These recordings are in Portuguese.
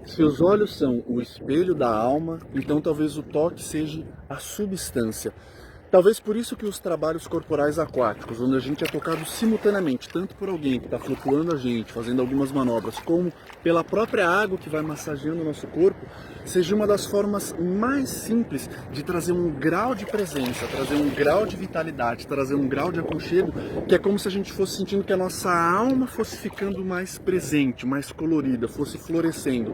Se os olhos são o espelho da alma, então talvez o toque seja a substância. Talvez por isso que os trabalhos corporais aquáticos, onde a gente é tocado simultaneamente, tanto por alguém que está flutuando a gente, fazendo algumas manobras, como pela própria água que vai massageando o nosso corpo, seja uma das formas mais simples de trazer um grau de presença, trazer um grau de vitalidade, trazer um grau de aconchego, que é como se a gente fosse sentindo que a nossa alma fosse ficando mais presente, mais colorida, fosse florescendo.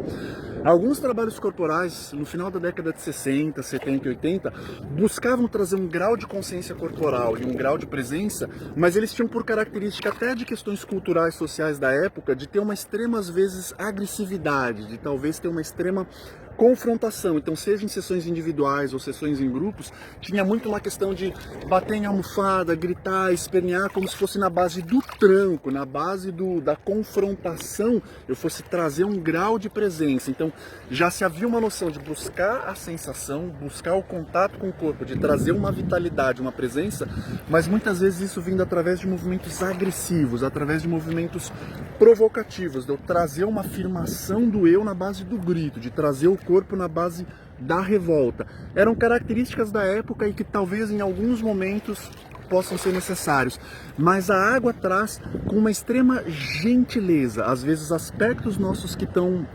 Alguns trabalhos corporais, no final da década de 60, 70 e 80, buscavam trazer um grau de consciência corporal e um grau de presença, mas eles tinham por característica até de questões culturais, sociais da época, de ter uma extrema, às vezes, agressividade, de talvez ter uma extrema confrontação. Então, seja em sessões individuais ou sessões em grupos, tinha muito uma questão de bater em almofada, gritar, espernear, como se fosse na base do tranco, na base da confrontação, eu fosse trazer um grau de presença. Então, já se havia uma noção de buscar a sensação, buscar o contato com o corpo, de trazer uma vitalidade, uma presença, mas muitas vezes isso vindo através de movimentos agressivos, através de movimentos provocativos, de eu trazer uma afirmação do eu na base do grito, de trazer o corpo na base da revolta. Eram características da época e que talvez em alguns momentos possam ser necessários, mas a água traz com uma extrema gentileza, às vezes aspectos nossos que estão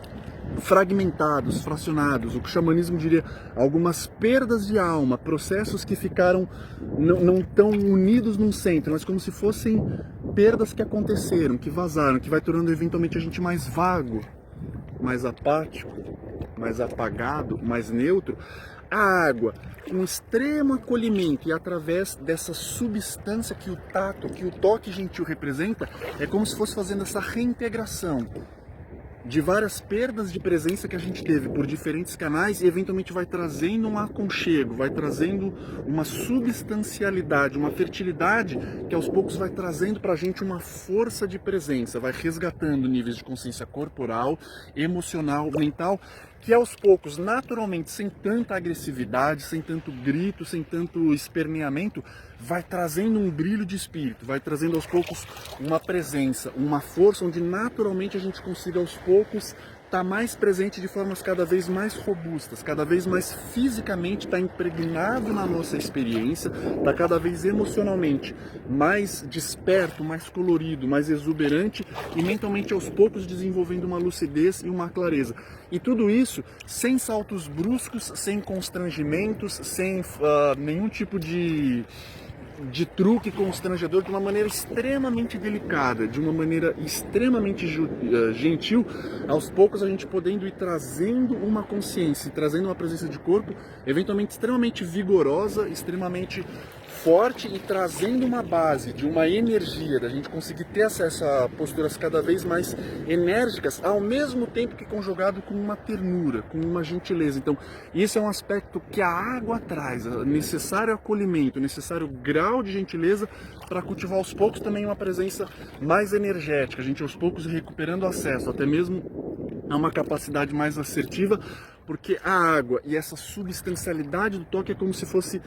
fragmentados, fracionados, o que o xamanismo diria, algumas perdas de alma, processos que ficaram não tão unidos num centro, mas como se fossem perdas que aconteceram, que vazaram, que vai tornando eventualmente a gente mais vago, mais apático, mais apagado, mais neutro. A água, com extremo acolhimento e através dessa substância que o tato, que o toque gentil representa, é como se fosse fazendo essa reintegração de várias perdas de presença que a gente teve por diferentes canais e eventualmente vai trazendo um aconchego, vai trazendo uma substancialidade, uma fertilidade que aos poucos vai trazendo pra gente uma força de presença, vai resgatando níveis de consciência corporal, emocional, mental, que aos poucos, naturalmente, sem tanta agressividade, sem tanto grito, sem tanto esperneamento, vai trazendo um brilho de espírito, vai trazendo aos poucos uma presença, uma força onde naturalmente a gente consiga aos poucos estar mais presente de formas cada vez mais robustas, cada vez mais fisicamente está impregnado na nossa experiência, está cada vez emocionalmente mais desperto, mais colorido, mais exuberante e mentalmente aos poucos desenvolvendo uma lucidez e uma clareza. E tudo isso sem saltos bruscos, sem constrangimentos, sem nenhum tipo de truque constrangedor, de uma maneira extremamente delicada, de uma maneira extremamente gentil, aos poucos a gente podendo ir trazendo uma consciência, trazendo uma presença de corpo, eventualmente extremamente vigorosa, extremamente forte e trazendo uma base de uma energia, da gente conseguir ter acesso a posturas cada vez mais enérgicas, ao mesmo tempo que conjugado com uma ternura, com uma gentileza. Então, isso é um aspecto que a água traz, necessário acolhimento, necessário grau de gentileza para cultivar aos poucos também uma presença mais energética, a gente aos poucos recuperando acesso, até mesmo a uma capacidade mais assertiva, porque a água e essa substancialidade do toque é como se fosse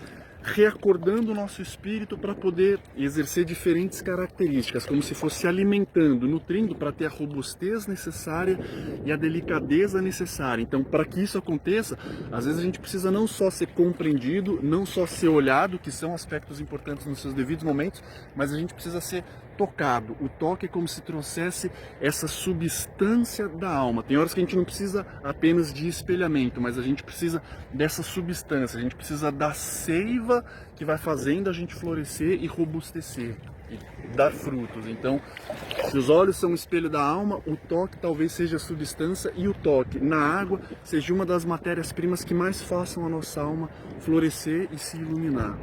reacordando o nosso espírito para poder exercer diferentes características, como se fosse alimentando, nutrindo para ter a robustez necessária e a delicadeza necessária. Então, para que isso aconteça, às vezes a gente precisa não só ser compreendido, não só ser olhado, que são aspectos importantes nos seus devidos momentos, mas a gente precisa ser tocado. O toque é como se trouxesse essa substância da alma. Tem horas que a gente não precisa apenas de espelhamento, mas a gente precisa dessa substância, a gente precisa da seiva que vai fazendo a gente florescer e robustecer e dar frutos. Então, se os olhos são o espelho da alma, o toque talvez seja a substância e o toque na água seja uma das matérias-primas que mais façam a nossa alma florescer e se iluminar.